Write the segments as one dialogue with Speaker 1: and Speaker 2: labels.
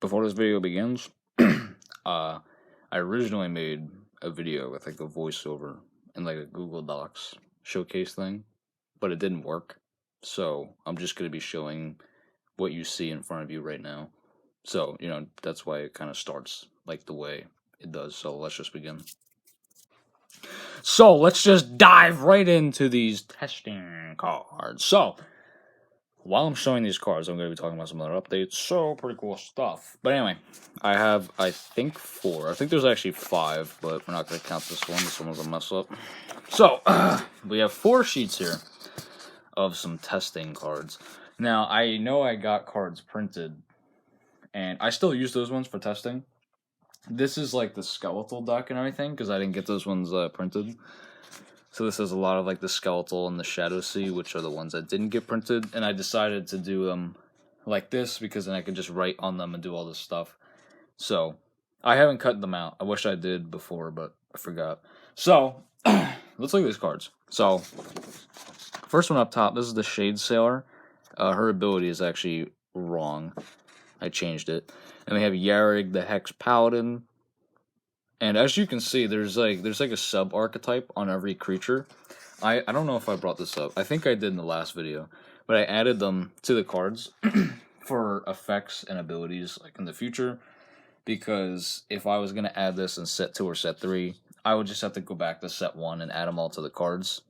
Speaker 1: before this video begins, I originally made a video with like a voiceover and like a Google Docs showcase thing, but it didn't work. So I'm just going to be showing what you see in front of you right now. So, that's why it kind of starts like the way it does. So let's just begin. So let's just dive right into these testing cards. So, while I'm showing these cards, I'm going to be talking about some other updates. So, pretty cool stuff. But anyway, I have, I think, 4. I think there's actually 5, but we're not going to count this one. This one was a mess up. So, we have 4 sheets here of some testing cards. Now, I know I got cards printed, and I still use those ones for testing. This is like the Skeletal deck and everything, because I didn't get those ones printed. So this is a lot of like the Skeletal and the Shadow Sea, which are the ones that didn't get printed. And I decided to do them like this because then I could just write on them and do all this stuff. So I haven't cut them out. I wish I did before, but I forgot. So let's look at these cards. So first one up top, this is the Shade Sailor. Her ability is actually wrong. I changed it. And we have Yarig, the Hex Paladin. And as you can see, there's like a sub-archetype on every creature. I don't know if I brought this up. I think I did in the last video. But I added them to the cards for effects and abilities like in the future. Because if I was going to add this in set 2 or set 3, I would just have to go back to set 1 and add them all to the cards.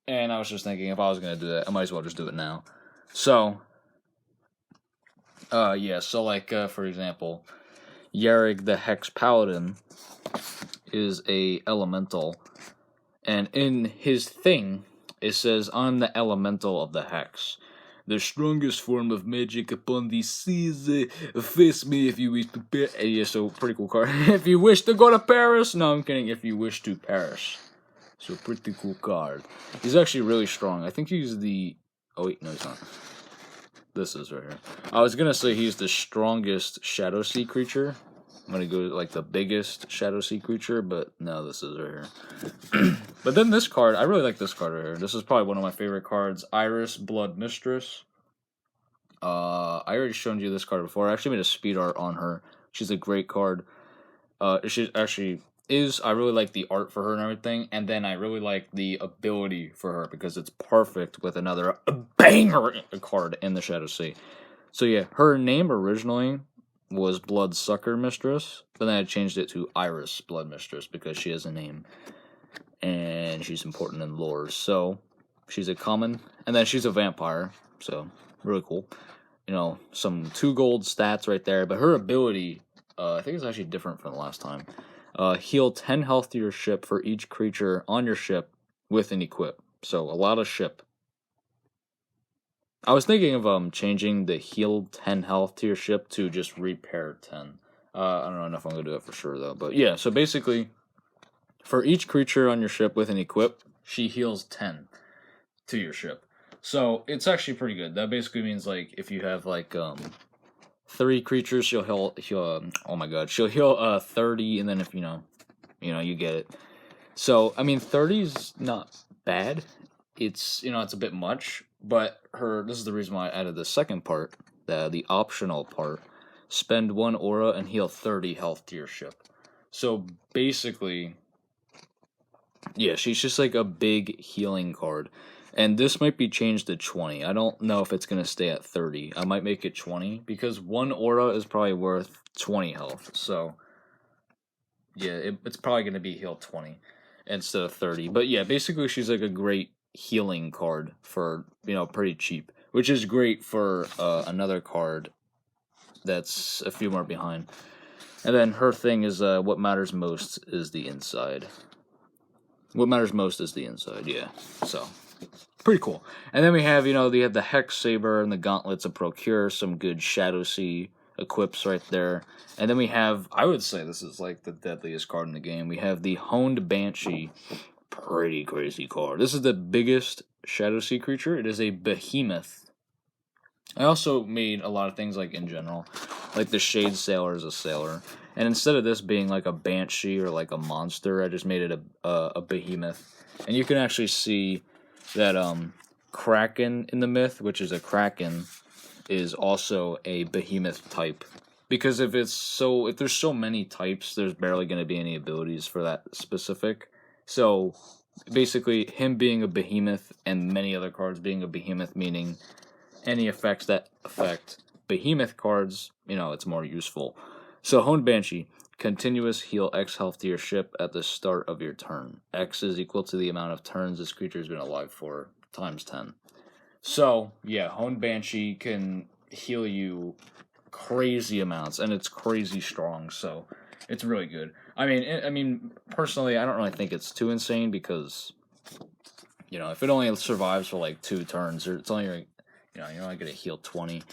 Speaker 1: And I was just thinking, if I was going to do that, I might as well just do it now. So, yeah, so like, for example, Yarig the Hex Paladin is a elemental, and in his thing, it says, on the elemental of the Hex, the strongest form of magic upon the seas, face me if you wish to yeah, so pretty cool card. If you wish to go to Paris, no, I'm kidding, if you wish to perish. So pretty cool card. He's actually really strong. I think he's the, oh wait, no he's not. This is right here. I was gonna say he's the strongest Shadow Sea creature. I'm gonna go like the biggest Shadow Sea creature, but no, this is right here. But then this card, I really like this card right here. This is probably one of my favorite cards. Iris, Blood Mistress. I already shown you this card before. I actually made a speed art on her. She's a great card. She actually is. I really like the art for her and everything, and then I really like the ability for her because it's perfect with another banger card in the Shadow Sea. So yeah, her name originally was Bloodsucker Mistress, but then I changed it to Iris Blood Mistress because she has a name, and she's important in lore. So she's a common, and then she's a vampire, so really cool. Some 2 gold stats right there, but her ability, I think it's actually different from the last time. Heal 10 health to your ship for each creature on your ship with an equip. So a lot of ship. I was thinking of changing the heal 10 health to your ship to just repair 10. I don't know if I'm going to do it for sure, though. But yeah, so basically, for each creature on your ship with an equip, she heals 10 to your ship. So it's actually pretty good. That basically means, like, if you have, like, 3 creatures, she'll heal, oh my god, she'll heal 30, and then if, you get it. So, I mean, 30's not bad. It's, it's a bit much. But this is the reason why I added the second part, the optional part. Spend 1 aura and heal 30 health to your ship. So basically, yeah, she's just like a big healing card. And this might be changed to 20. I don't know if it's going to stay at 30. I might make it 20 because 1 aura is probably worth 20 health. So, yeah, it's probably going to be heal 20 instead of 30. But yeah, basically she's like a great healing card for pretty cheap, which is great for another card that's a few more behind. And then her thing is what matters most is the inside. What matters most is the inside, yeah. So pretty cool. And then we have the Hex Saber and the Gauntlets of Procure, some good Shadow Sea equips right there. And then we have, I would say this is like the deadliest card in the game. We have the Honed Banshee. Pretty crazy card. This is the biggest Shadow Sea creature. It is a Behemoth. I also made a lot of things like in general. Like the Shade Sailor is a sailor. And instead of this being like a Banshee or like a monster, I just made it a Behemoth. And you can actually see that Kraken in the myth, which is a Kraken, is also a Behemoth type because if there's so many types, there's barely going to be any abilities for that specific. So basically, him being a behemoth and many other cards being a behemoth, meaning any effects that affect behemoth cards, it's more useful. So Honed Banshee, continuous heal X health to your ship at the start of your turn. X is equal to the amount of turns this creature has been alive for, times 10. So, yeah, Honed Banshee can heal you crazy amounts, and it's crazy strong, so it's really good. I mean, personally, I don't really think it's too insane, because, if it only survives for, like, 2 turns, or it's only, you're only going to heal 20,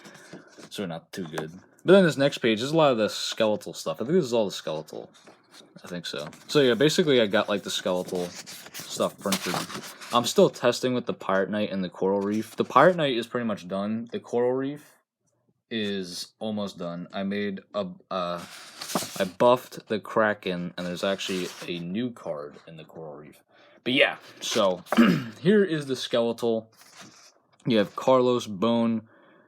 Speaker 1: so not too good. But then this next page is a lot of the skeletal stuff. I think this is all the skeletal. I think so. So yeah, basically I got like the skeletal stuff printed. I'm still testing with the Pirate Knight and the Coral Reef. The Pirate Knight is pretty much done. The Coral Reef is almost done. I buffed the Kraken, and there's actually a new card in the Coral Reef. But yeah, so here is the skeletal. You have Carlos Bone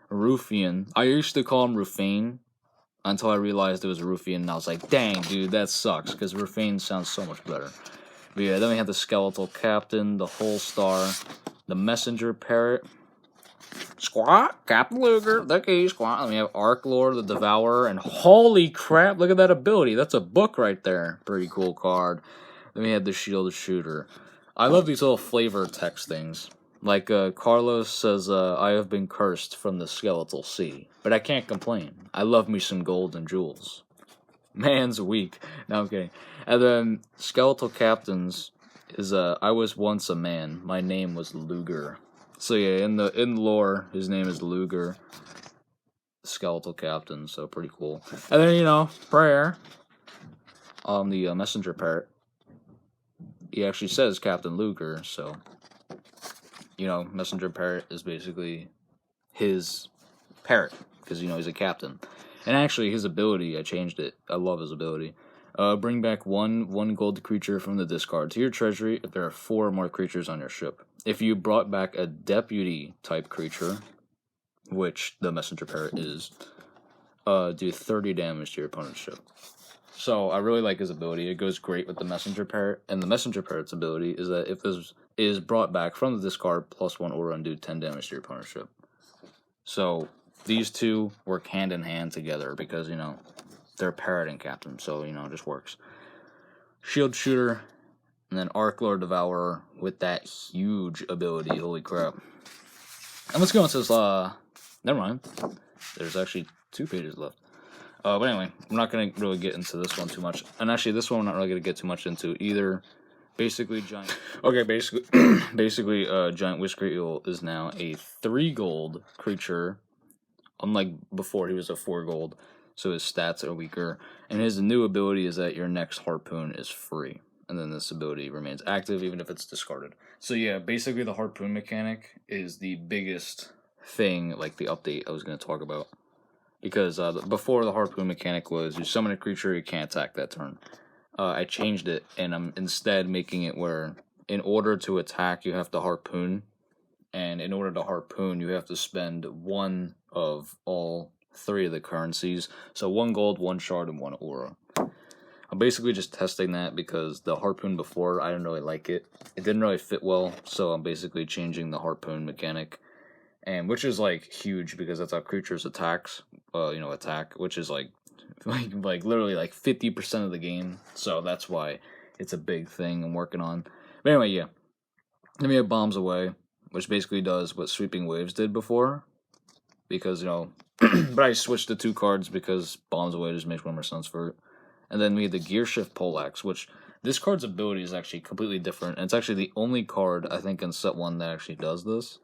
Speaker 1: Ruffian. I used to call him Rufane until I realized it was Ruffian, and I was like, dang, dude, that sucks, because Rufane sounds so much better. But yeah, then we have the Skeletal Captain, the Whole Star, the Messenger Parrot, Squat, Captain Luger, the Key Squat, and we have Arc Lord, the Devourer, and holy crap, look at that ability. That's a book right there. Pretty cool card. Then we have the Shield Shooter. I love these little flavor text things. Like, Carlos says, I have been cursed from the skeletal sea, but I can't complain. I love me some gold and jewels. Man's weak. No, I'm kidding. And then, Skeletal Captains is, I was once a man. My name was Luger. So yeah, in lore, his name is Luger. Skeletal Captain, so pretty cool. And then, Prayer, the Messenger Parrot, he actually says Captain Luger, so... Messenger Parrot is basically his parrot, because, he's a captain. And actually, his ability, I changed it. I love his ability. Bring back one gold creature from the discard to your treasury if there are 4 or more creatures on your ship. If you brought back a deputy-type creature, which the Messenger Parrot is, do 30 damage to your opponent's ship. So, I really like his ability. It goes great with the Messenger Parrot, and the Messenger Parrot's ability is that if this is brought back from the discard, +1 aura, and do 10 damage to your opponent's ship. So, these two work hand in hand together, because, they're Parrot and Captain, so, it just works. Shield Shooter, and then Arc Lord Devourer with that huge ability, holy crap. And let's go into this, never mind. There's actually 2 pages left. But anyway, I'm not going to really get into this one too much. And actually, this one I'm not really going to get too much into either. Basically, Giant... Okay, basically, Giant Whisker Eel is now a 3 gold creature. Unlike before, he was a 4 gold, so his stats are weaker. And his new ability is that your next Harpoon is free. And then this ability remains active even if it's discarded. So yeah, basically the Harpoon mechanic is the biggest thing, like the update I was going to talk about. Because before, the Harpoon mechanic was you summon a creature, you can't attack that turn. I changed it, and I'm instead making it where in order to attack, you have to Harpoon. And in order to Harpoon, you have to spend 1 of all 3 of the currencies. So 1 gold, 1 shard, and 1 aura. I'm basically just testing that because the Harpoon before, I didn't really like it. It didn't really fit well, so I'm basically changing the Harpoon mechanic. And which is like huge because that's how creatures attack, which is like literally like 50% of the game. So that's why it's a big thing I'm working on. But anyway, yeah. Then we have Bombs Away, which basically does what Sweeping Waves did before. Because, but I switched the 2 cards because Bombs Away just makes more sense for it. And then we have the Gear Shift Poleaxe, which this card's ability is actually completely different. And it's actually the only card, I think, in set 1 that actually does this.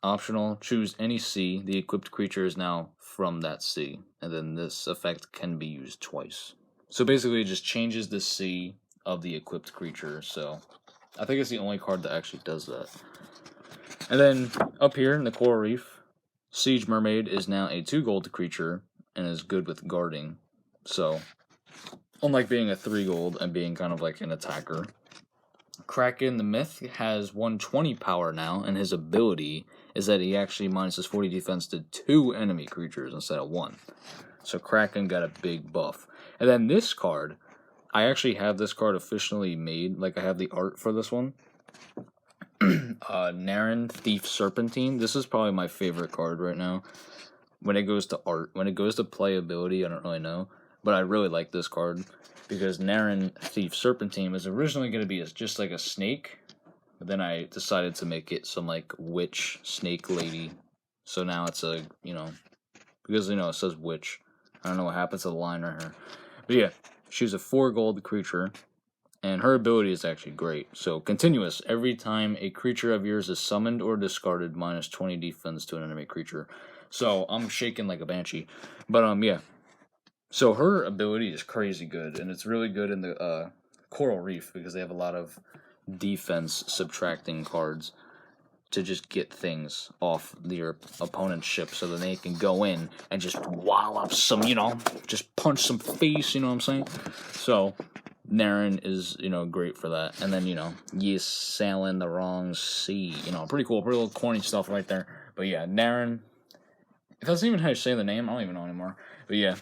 Speaker 1: Optional, choose any sea. The equipped creature is now from that sea. And then this effect can be used twice. So basically it just changes the sea of the equipped creature. So I think it's the only card that actually does that. And then up here in the Coral Reef, Siege Mermaid is now a 2 gold creature and is good with guarding. So unlike being a 3 gold and being kind of like an attacker, Kraken the Myth has 120 power now, and his ability is that he actually minuses 40 defense to 2 enemy creatures instead of 1. So Kraken got a big buff. And then this card, I actually have this card officially made. Like, I have the art for this one. Naren Thief Serpentine. This is probably my favorite card right now. When it goes to art, when it goes to playability, I don't really know. But I really like this card because Naren Thief Serpentine was originally going to be just like a snake. But then I decided to make it some like witch snake lady. So now it's a, because, it says witch. I don't know what happens to the line right here. But yeah, she's a 4 gold creature. And her ability is actually great. So, continuous. Every time a creature of yours is summoned or discarded, minus 20 defense to an enemy creature. So, I'm shaking like a banshee. But, yeah. So, her ability is crazy good. And it's really good in the Coral Reef because they have a lot of defense subtracting cards to just get things off your opponent's ship so that they can go in and just wallop some, just punch some face, you know what I'm saying? So, Naren is, great for that. And then, you sailing the wrong sea. Pretty cool, pretty little corny stuff right there. But yeah, Naren, if that's even how you say the name, I don't even know anymore. But yeah,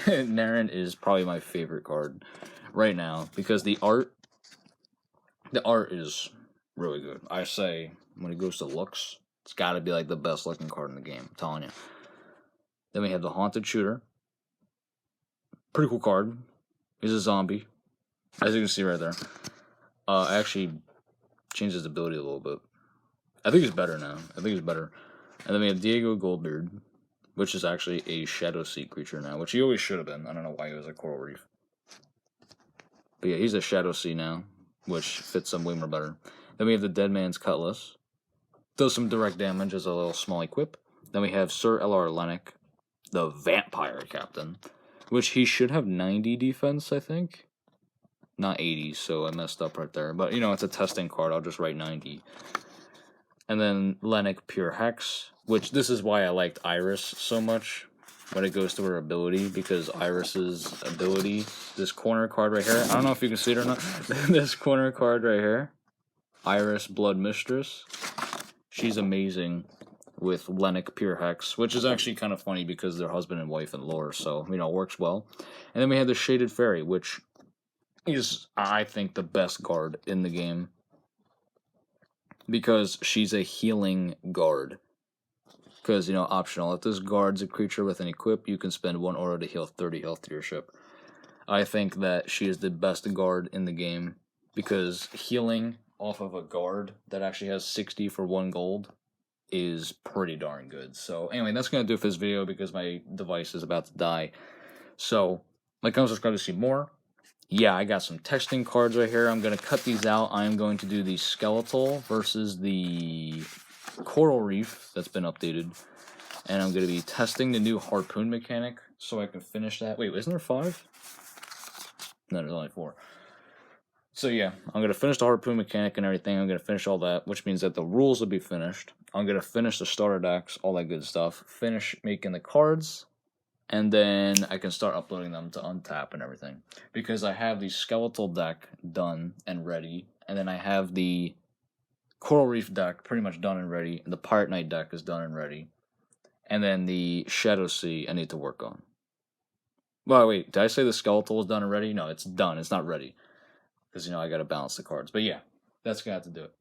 Speaker 1: Naren is probably my favorite card right now because the art is really good. I say, when it goes to looks, it's got to be like the best looking card in the game, I'm telling you. Then we have the Haunted Shooter. Pretty cool card. He's a zombie. As you can see right there. I actually changed his ability a little bit. I think he's better now. And then we have Diego Goldbeard, which is actually a Shadow Sea creature now, which he always should have been. I don't know why he was a Coral Reef. But yeah, he's a Shadow Sea now, which fits him way more better. Then we have the Dead Man's Cutlass. Does some direct damage as a little small equip. Then we have Sir L.R. Lennox, the Vampire Captain, which he should have 90 defense, I think. Not 80, so I messed up right there. But, it's a testing card. I'll just write 90. And then Lennox Pure Hex, which this is why I liked Iris so much when it goes to her ability, because Iris's ability, this corner card right here, I don't know if you can see it or not, this corner card right here, Iris Blood Mistress, she's amazing with Lennox Pure Hex, which is actually kind of funny because they're husband and wife in lore, so, works well. And then we have the Shaded Fairy, which is, I think, the best guard in the game because she's a healing guard. Because, optional. If this guard's a creature with an equip, you can spend 1 aura to heal 30 health to your ship. I think that she is the best guard in the game because healing off of a guard that actually has 60 for 1 gold is pretty darn good. So, anyway, that's going to do it for this video because my device is about to die. So, like and subscribe to see more. Yeah, I got some texting cards right here. I'm going to cut these out. I'm going to do the Skeletal versus the Coral Reef that's been updated. And I'm going to be testing the new Harpoon mechanic so I can finish that. Wait, isn't there 5? No, there's only 4. So yeah, I'm going to finish the Harpoon mechanic and everything. I'm going to finish all that, which means that the rules will be finished. I'm going to finish the starter decks, all that good stuff. Finish making the cards. And then I can start uploading them to Untap and everything. Because I have the Skeletal deck done and ready. And then I have the Coral Reef deck pretty much done and ready. And the Pirate Knight deck is done and ready. And then the Shadow Sea I need to work on. Well, wait, did I say the Skeletal is done and ready? No, it's done. It's not ready. Because, I got to balance the cards. But yeah, that's going to have to do it.